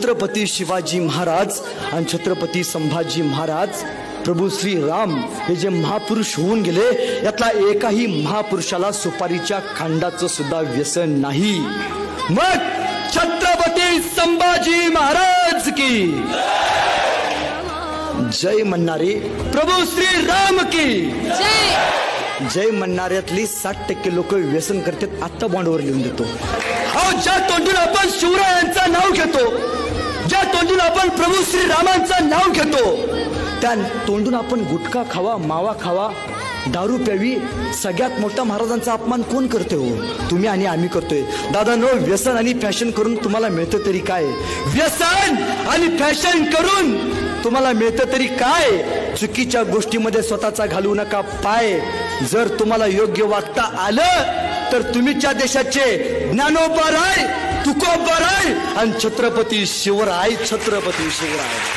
छत्रपती शिवाजी महाराज आणि छत्रपती संभाजी महाराज प्रभू श्री राम हे जे महापुरुष होऊन गेले, यातला एकाही महापुरुषाला सुपारीच्या खांडाचं सुद्धा व्यसन नाही। मग छत्रपती संभाजी महाराज की जय म्हणणारे प्रभू श्री राम की जय। जय म्हणणाऱ्यातली 60% लोक व्यसन करतात। आता बॉन्डवर लिहून देतो। अहो, ज्या तोंडून आपण शिवरायांचं नाव घेतो, ज्या तोंडून आपण प्रभू श्री रामांचं नाव घेतो, त्या तोंडून आपण गुटखा खावा, मावा खावा, दारू प्यावी, सगळ्यात मोठा महाराजांचा अपमान कोण करते हो? तुम्ही आणि आम्ही करतोय। दादांनो, व्यसन आणि फॅशन करून तुम्हाला मिळतं तरी काय? व्यसन आणि फॅशन करून तुम्हाला मिळतं तरी काय? चुकीच्या गोष्टीमध्ये स्वतःचा घालू नका पाय। जर तुम्हाला योग्य वागता आलं तर तुम्हीच्या देशाचे ज्ञानोबा राय, तुकोबा राय आणि छत्रपती शिवराय, छत्रपती शिवराय।